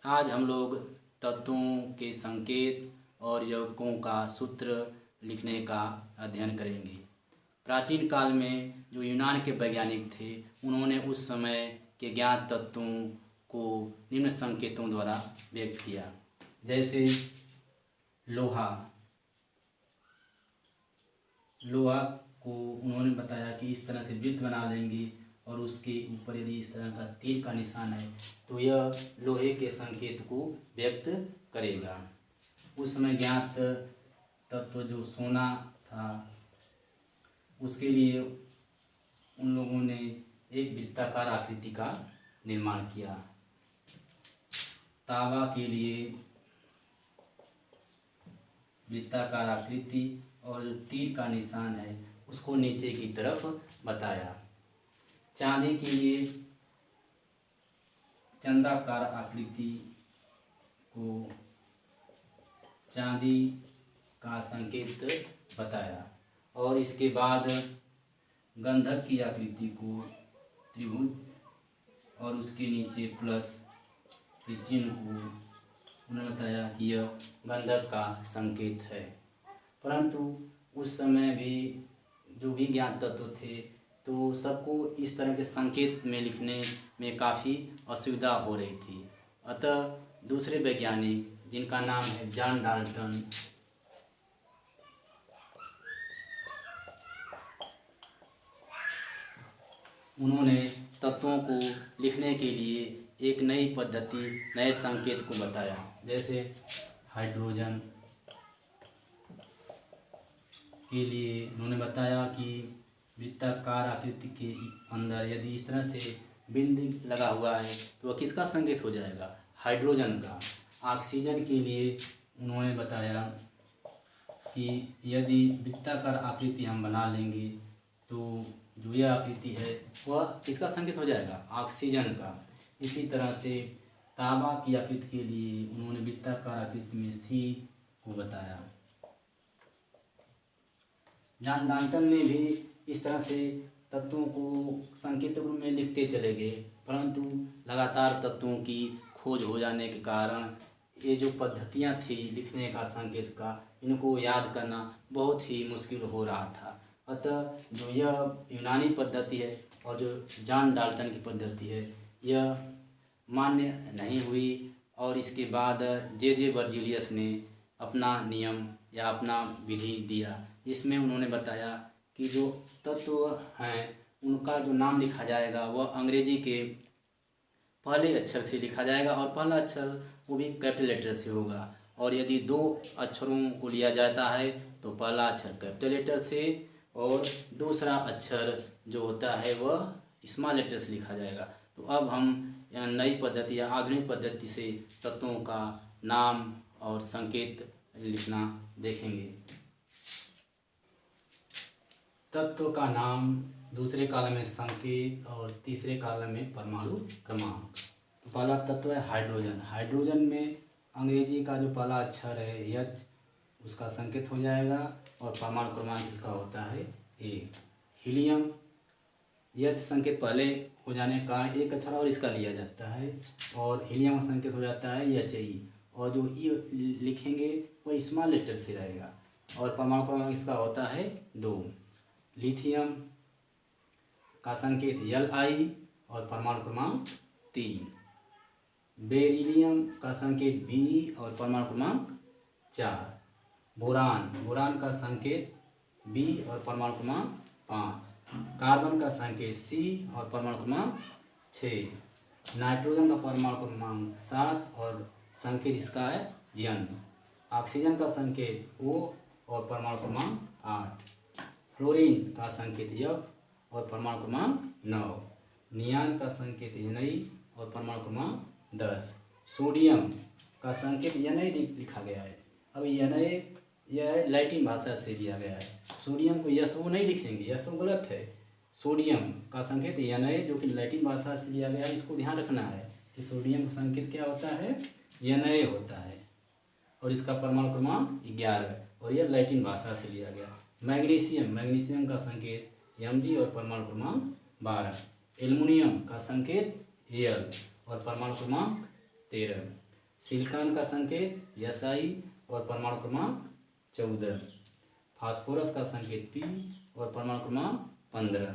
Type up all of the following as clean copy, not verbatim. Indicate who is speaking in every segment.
Speaker 1: आज हम लोग तत्वों के संकेत और यौगिकों का सूत्र लिखने का अध्ययन करेंगे। प्राचीन काल में जो यूनान के वैज्ञानिक थे, उन्होंने उस समय के ज्ञात तत्वों को निम्न संकेतों द्वारा व्यक्त किया। जैसे लोहा को उन्होंने बताया कि इस तरह से वृत्त बना लेंगे और उसके ऊपर यदि इस तरह का तीर का निशान है तो यह लोहे के संकेत को व्यक्त करेगा। उस समय ज्ञात तत्व जो सोना था, उसके लिए उन लोगों ने एक वृत्ताकार आकृति का निर्माण किया। तांबा के लिए वृत्ताकार आकृति और जो तीर का निशान है उसको नीचे की तरफ बताया। चांदी के लिए चंद्राकार आकृति को चांदी का संकेत बताया और इसके बाद गंधक की आकृति को त्रिभुज और उसके नीचे प्लस के चिन्ह को उन्होंने बताया कि यह गंधक का संकेत है। परंतु उस समय भी जो भी ज्ञात तत्व थे तो सबको इस तरह के संकेत में लिखने में काफ़ी असुविधा हो रही थी। अतः दूसरे वैज्ञानिक जिनका नाम है जॉन डाल्टन, उन्होंने तत्वों को लिखने के लिए एक नई पद्धति, नए संकेत को बताया। जैसे हाइड्रोजन के लिए उन्होंने बताया कि वृत्ताकार आकृति के अंदर यदि इस तरह से बिंदु लगा हुआ है तो वह किसका संकेत हो जाएगा? हाइड्रोजन का। ऑक्सीजन के लिए उन्होंने बताया कि यदि वृत्ताकार आकृति हम बना लेंगे तो जो यह आकृति है वह किसका संकेत हो जाएगा? ऑक्सीजन का। इसी तरह से तांबा की आकृति के लिए उन्होंने वृत्ताकार आकृति में सी को बताया। जॉन डाल्टन ने भी इस तरह से तत्वों को संकेत रूप में लिखते चले गए, परंतु लगातार तत्वों की खोज हो जाने के कारण ये जो पद्धतियाँ थी लिखने का संकेत का, इनको याद करना बहुत ही मुश्किल हो रहा था। अतः जो यह यूनानी पद्धति है और जो जॉन डाल्टन की पद्धति है यह मान्य नहीं हुई और इसके बाद जे बर्जीलियस ने अपना नियम या अपना विधि दिया, जिसमें उन्होंने बताया कि जो तत्व हैं उनका जो नाम लिखा जाएगा वह अंग्रेजी के पहले अक्षर से लिखा जाएगा और पहला अक्षर वो भी कैपिटल लेटर से होगा। और यदि दो अक्षरों को लिया जाता है तो पहला अक्षर कैपिटल लेटर से और दूसरा अक्षर जो होता है वह स्मॉल लेटर से लिखा जाएगा। तो अब हम नई पद्धति या आधुनिक पद्धति से तत्वों का नाम और संकेत लिखना देखेंगे। तत्व का नाम, दूसरे कॉलम में संकेत और तीसरे कॉलम में परमाणु क्रमांक। तो पहला तत्व है हाइड्रोजन। हाइड्रोजन में अंग्रेजी का जो पहला अक्षर है एच, उसका संकेत हो जाएगा और परमाणु क्रमांक इसका होता है 1। हीलियम, एच संकेत पहले हो जाने का एक अक्षर और इसका लिया जाता है और हीलियम का संकेत हो जाता है HE और जो ई लिखेंगे वो स्मॉल लेटर से रहेगा और परमाणु क्रमांक इसका होता है 2। लिथियम का संकेत Li और परमाणु क्रमांक 3। बेरिलियम का संकेत Be और परमाणु क्रमांक 4। बोरान का संकेत B और परमाणु क्रमांक 5। कार्बन का संकेत C और परमाणु क्रमांक 6। नाइट्रोजन का परमाणु क्रमांक 7 और संकेत इसका है N। ऑक्सीजन का संकेत O और परमाणु क्रमांक 8। फ्लोरीन का संकेत F और परमाणु क्रमांक 9। नियान का संकेत Na और परमाणु क्रमांक 10। सोडियम का संकेत Na लिखा गया है। अब Na यह लैटिन भाषा से लिया गया है। सोडियम को SO नहीं लिखेंगे, SO गलत है। सोडियम का संकेत Na जो कि लैटिन भाषा से लिया गया है, इसको ध्यान रखना है कि सोडियम का संकेत क्या होता है? Na होता है और इसका परमाणु क्रमांक 11 और यह लैटिन भाषा से लिया गया। मैग्नीशियम का संकेत Mg और परमाणु क्रमांक 12। एल्युमिनियम का संकेत Al और परमाणु क्रमांक 13। सिलिकॉन का संकेत SI और परमाणु क्रमांक 14। फास्फोरस का संकेत P और परमाणु क्रमांक 15।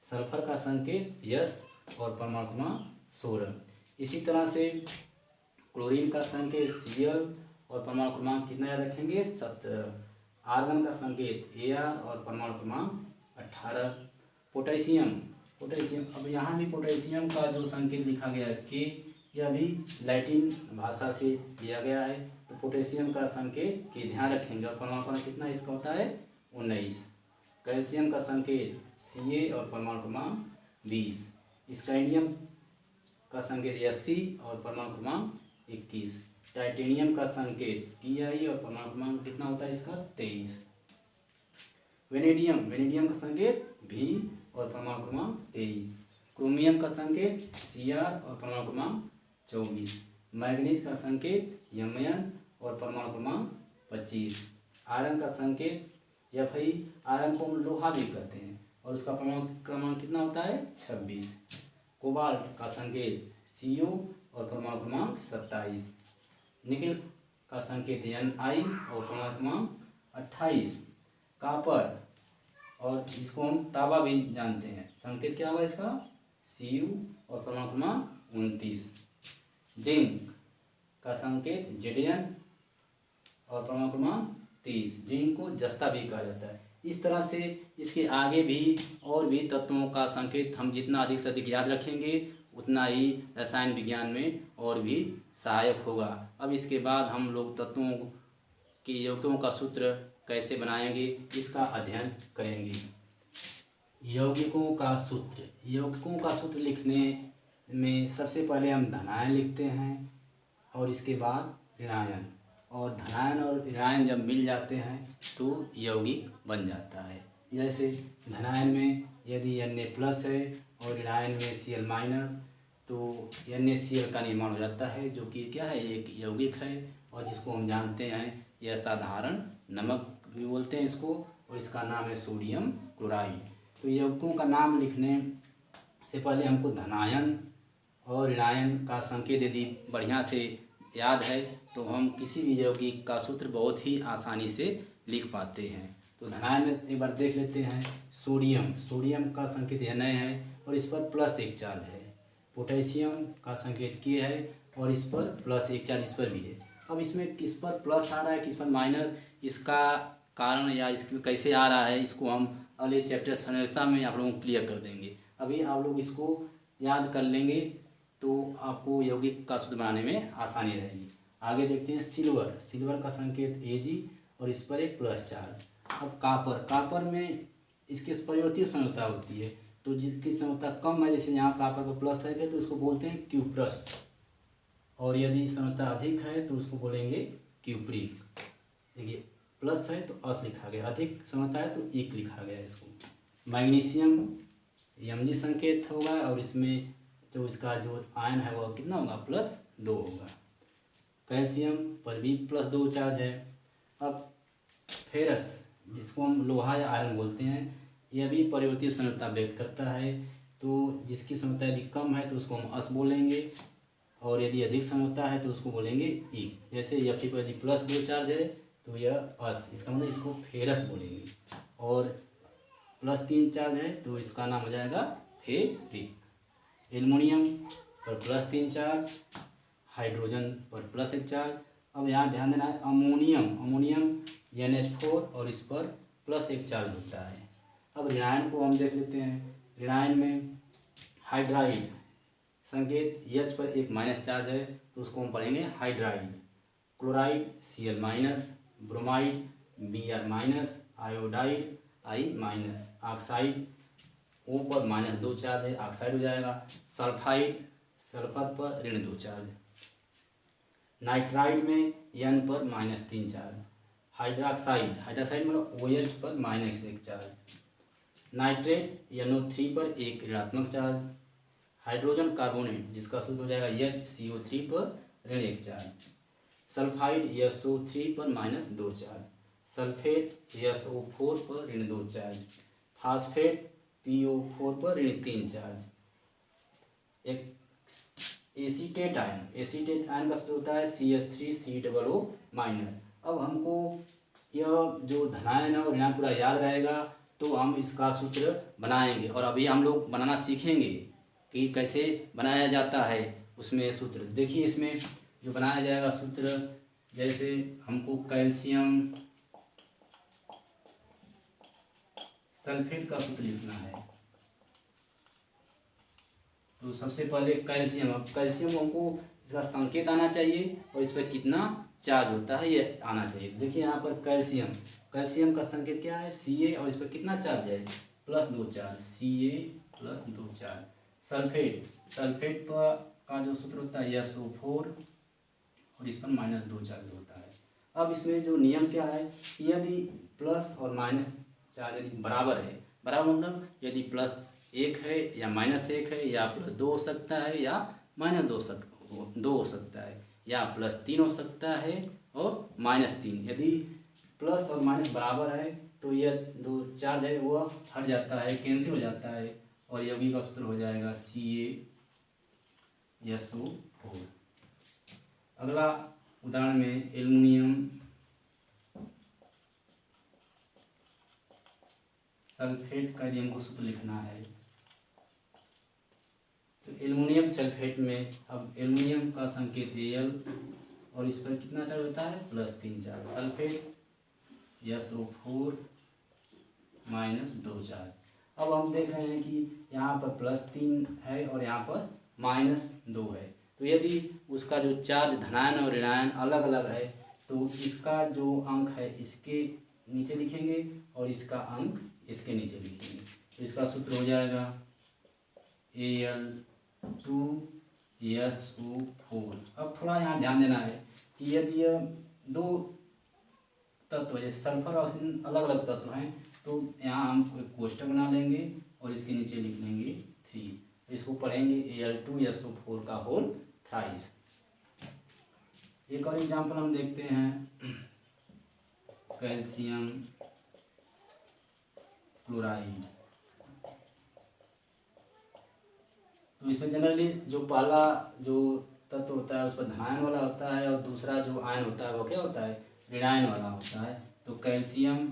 Speaker 1: सल्फर का संकेत S और परमाणु क्रमांक 16। इसी तरह से क्लोरीन का संकेत Cl और परमाणु क्रमांक कितना याद रखेंगे 17। आर्गन का संकेत Ar और परमाणु क्रमांक 18। पोटेशियम अब यहाँ भी पोटेशियम का जो संकेत लिखा गया है K, यह भी लैटिन भाषा से लिया गया है। तो पोटेशियम का संकेत के ध्यान रखेंगे और परमाणु क्रमांक कितना इसका होता है 19। कैल्शियम का संकेत Ca और परमाणु क्रमांक 20। स्कैंडियम का संकेत Sc और परमाणु क्रमांक 21। टाइटेनियम का संकेत Ti और परमाणु क्रमांक कितना होता है इसका 23। वेनेडियम का संकेत V और परमाणु क्रमांक 23। क्रोमियम का संकेत Cr और परमाणु क्रमांक 24। मैग्नीज का संकेत Mn और परमाणु क्रमांक 25। आयरन का संकेत Fe, आयरन को हम लोहा भी कहते हैं और उसका परमाणु क्रमांक कितना होता है 26। कोबाल्ट का संकेत Co और परमाणु क्रमांक 27। निकेल का संकेत Ni और परमाणु क्रमांक 28। कापर और जिसको हम तांबा भी जानते हैं, संकेत क्या होगा इसका Cu और परमाणु क्रमांक 29। जिंक का संकेत Zn और परमाणु क्रमांक 30। जिंक को जस्ता भी कहा जाता है। इस तरह से इसके आगे भी और भी तत्वों का संकेत हम जितना अधिक से अधिक याद रखेंगे उतना ही रसायन विज्ञान में और भी सहायक होगा। अब इसके बाद हम लोग तत्वों के यौगिकों का सूत्र कैसे बनाएंगे इसका अध्ययन करेंगे। यौगिकों का सूत्र लिखने में सबसे पहले हम धनायन लिखते हैं और इसके बाद ऋणायन, और धनायन और ऋणायन जब मिल जाते हैं तो यौगिक बन जाता है। जैसे धनायन में यदि Na+ है और ऋणायन में Cl- तो NaCl का निर्माण हो जाता है, जो कि क्या है एक यौगिक है और जिसको हम जानते हैं यह साधारण नमक भी बोलते हैं इसको, और इसका नाम है सोडियम क्लोराइड। तो यौगिकों का नाम लिखने से पहले हमको धनायन और ऋणायन का संकेत यदि बढ़िया से याद है तो हम किसी भी यौगिक का सूत्र बहुत ही आसानी से लिख पाते हैं। तो धनायन में एक बार देख लेते हैं। सोडियम का संकेत Na है और इस पर +1 चार्ज है। पोटेशियम का संकेत K है और इस पर +1 चार्ज इस पर भी है। अब इसमें किस पर प्लस आ रहा है किस पर माइनस, इसका कारण या इसकी कैसे आ रहा है इसको हम अगले चैप्टर संरचना में आप लोगों को क्लियर कर देंगे। अभी आप लोग इसको याद कर लेंगे तो आपको यौगिक का सूत्र बनाने में आसानी रहेगी। आगे देखते हैं सिल्वर का संकेत Ag और इस पर एक + चार्ज। अब कापर में इसकी परिवर्तित संरचना होती है, तो जिसकी संरचना कम है जैसे यहाँ कापर पर प्लस है तो उसको बोलते हैं क्यूप्रस, और यदि संरचना अधिक है तो उसको बोलेंगे क्यूप्रिक। देखिए प्लस है तो अस लिखा गया, अधिक संरचना है तो इक लिखा गया इसको। मैग्नीशियम Mg संकेत होगा और इसमें तो इसका जो आयन है वह कितना होगा +2 होगा। कैल्शियम पर भी +2 चार्ज है। अब फेरस जिसको हम लोहा या आयरन बोलते हैं, यह भी परिवर्तित संरचना व्यक्त करता है, तो जिसकी संरचना यदि कम है तो उसको हम अस बोलेंगे और यदि अधिक संरचना है तो उसको बोलेंगे ई। जैसे Fe पर यदि +2 चार्ज है तो यह अस, इसका मतलब इसको फेरस बोलेंगे, और +3 चार्ज है तो इसका नाम हो जाएगा फेरिक। एल्युमिनियम पर +3 चार्ज, हाइड्रोजन पर +1 चार्ज। अब यहाँ ध्यान देना है अमोनियम NH4 और इस पर +1 चार्ज होता है। अब ऋणायन को हम देख लेते हैं। ऋणायन में हाइड्राइड संकेत H पर एक माइनस चार्ज है तो उसको हम पढ़ेंगे hydride. Chloride Cl-, bromide Br-, iodide I-, oxide O पर -2 चार्ज है ऑक्साइड हो जाएगा। सल्फाइड सल्फर पर ऋण 2 चार्ज। नाइट्राइड में N पर -3 चार्ज। हाइड्रोक्साइड मतलब OH पर -1 चार्ज। नाइट्रेट NO3 पर एक ऋणात्मक चार्ज। हाइड्रोजन कार्बोनेट जिसका सूत्र हो जाएगा HCO3 पर ऋण 1 चार्ज। सल्फाइड SO3 पर -2 चार्ज। सल्फेट SO4 पर ऋण 2 चार्ज। फास्फेट PO4 पर ऋण 3 charge. Acetate ion, acetate ion का सूत्र होता है CH3COO माइनस। अब हमको यह जो धनायन है और ऋणायन पूरा याद रहेगा तो हम इसका सूत्र बनाएंगे, और अभी हम लोग बनाना सीखेंगे कि कैसे बनाया जाता है उसमें सूत्र। देखिए इसमें जो बनाया जाएगा सूत्र, जैसे हमको कैल्शियम सल्फेट का सूत्र लिखना है, तो सबसे पहले कैल्शियम, अब कैल्शियम हमको इसका संकेत आना चाहिए और इस पर कितना चार्ज होता है ये आना चाहिए। देखिए यहाँ पर कैल्शियम, कैल्शियम का संकेत क्या है Ca, और इस पर कितना चार्ज है +2 charge, Ca+2 charge. Sulphate, sulphate पर का जो सूत्र होता है SO4 और इस पर -2 चार्ज होता है। अब इसमें जो नियम क्या है, यदि प्लस और माइनस चार्ज यदि बराबर है, बराबर मतलब यदि +1 है या -1 है या +2 हो सकता है या -2 हो सकता है या +3 हो सकता है और -3। यदि प्लस और माइनस बराबर है तो यह दो चार्ज है वो हट जाता है, कैंसिल हो जाता है, और यह भी का सूत्र हो जाएगा CaSO4। अगला उदाहरण में एल्युमिनियम सल्फेट का यदि हमको सूत्र लिखना है, तो एल्युमिनियम सल्फेट में अब एल्युमिनियम का संकेत Al और इस पर कितना चार्ज होता है +3 चार्ज, सल्फेट SO4 -2 चार्ज। अब हम देख रहे हैं कि यहाँ पर +3 है और यहाँ पर -2 है, तो यदि उसका जो चार्ज धनायन और ऋणायन अलग अलग है तो इसका जो अंक है इसके नीचे लिखेंगे और इसका अंक इसके नीचे लिखेंगे, तो इसका सूत्र हो जाएगा Al2SO4। अब थोड़ा यहाँ ध्यान देना है कि यदि यह दो तत्व जैसे सल्फर और ऑक्सीजन अलग अलग तत्व हैं तो यहाँ हम एक कोष्ठक बना लेंगे और इसके नीचे लिख लेंगे 3, इसको पढ़ेंगे Al2SO4 का होल थ्राइस। एक और एग्जाम्पल हम देखते हैं, कैल्शियम क्लोराइड। तो इसमें जनरली जो पहला जो तत्व होता है उस पर धनायन वाला होता है और दूसरा जो आयन होता है वो क्या होता है ऋणायन वाला होता है। तो कैल्शियम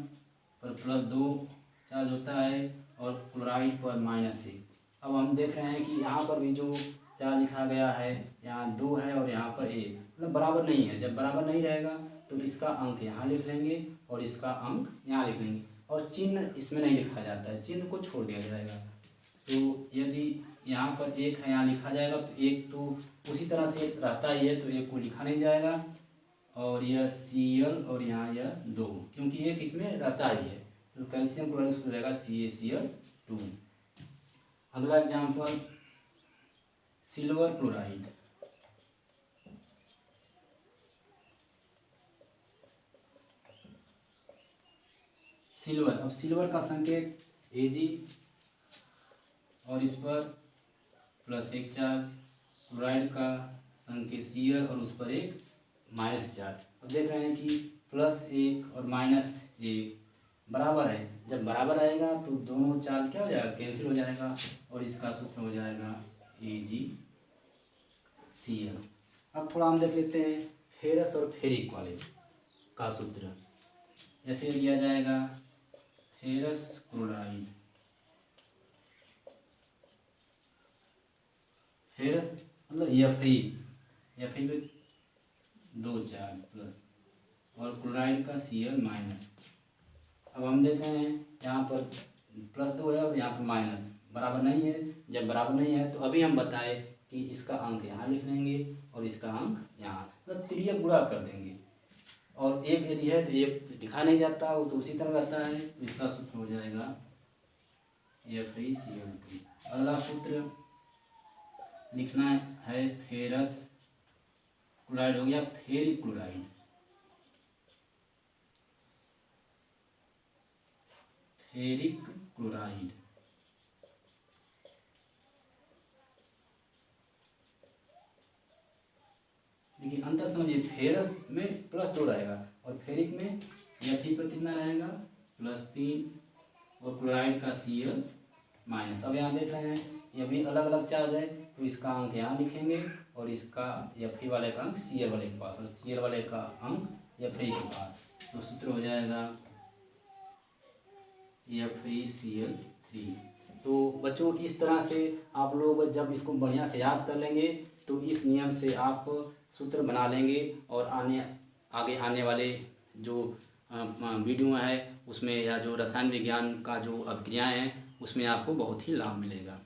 Speaker 1: पर +2 चार्ज होता है और क्लोराइड पर -1। अब हम देख रहे हैं कि यहाँ पर भी जो चार्ज लिखा गया है यहाँ 2 है और यहाँ पर 1, मतलब बराबर नहीं है। जब बराबर नहीं रहेगा तो इसका अंक यहाँ लिख लेंगे और इसका अंक यहाँ लिख लेंगे, और चिन्ह इसमें नहीं लिखा जाता है, चिन्ह को छोड़ दिया जाएगा। तो यदि यहाँ पर 1 है यहाँ लिखा जाएगा तो 1 तो उसी तरह से रहता ही है तो 1 को लिखा नहीं जाएगा, और यह Cl और यहाँ यह 2 क्योंकि 1 इसमें रहता ही है, तो कैल्शियम क्लोराइड हो जाएगा CaCl2। अगला एग्जाम्पल सिल्वर क्लोराइड। सिल्वर, अब सिल्वर का संकेत Ag और इस पर +1 चार्ज, क्लोराइड का संकेत Cl और उस पर एक माइनस चार्ज। अब देख रहे हैं कि +1 और -1 बराबर है, जब बराबर आएगा तो दोनों चार्ज क्या हो जाएगा कैंसिल हो जाएगा और इसका सूत्र हो जाएगा AgCl। अब थोड़ा हम देख लेते हैं फेरस और फेरिक वाले का सूत्र। ऐसे दिया जाएगा फेरस क्लोराइड, फेरस मतलब Fe पे 2 चार्ज प्लस और क्लोराइड का Cl-। अब हम देख रहे हैं यहाँ पर +2 है और यहाँ पर माइनस, बराबर नहीं है। जब बराबर नहीं है तो अभी हम बताए कि इसका अंक यहाँ लिख लेंगे और इसका अंक यहाँ, मतलब तिर्यक गुणा कर देंगे, और एक यदि है तो एक लिखा नहीं जाता वो तो उसी तरह रहता है, तो इसका सूत्र हो जाएगा FeCl2। अगला सूत्र लिखना है फेरस क्लोराइड हो गया फेरिक क्लोराइड, फेरिक क्लोराइड। देखिए अंतर समझिए, फेरस में +2 रहेगा और फेरिक में Fe पर कितना रहेगा +3 और क्लोराइड का Cl-। अब यहाँ देख रहे हैं ये भी अलग अलग चार्ज है तो इसका अंक यहाँ लिखेंगे और इसका Fe वाले का अंक Cl वाले के पास और Cl वाले का अंक Fe के पास। तो सूत्र हो जाएगा FeCl3। तो बच्चों इस तरह से आप लोग जब इसको बढ़िया से याद कर लेंगे तो इस नियम से आप सूत्र बना लेंगे और आगे आने वाले जो वीडियो है उसमें या जो रसायन विज्ञान का जो अभिक्रियाएँ हैं उसमें आपको बहुत ही लाभ मिलेगा।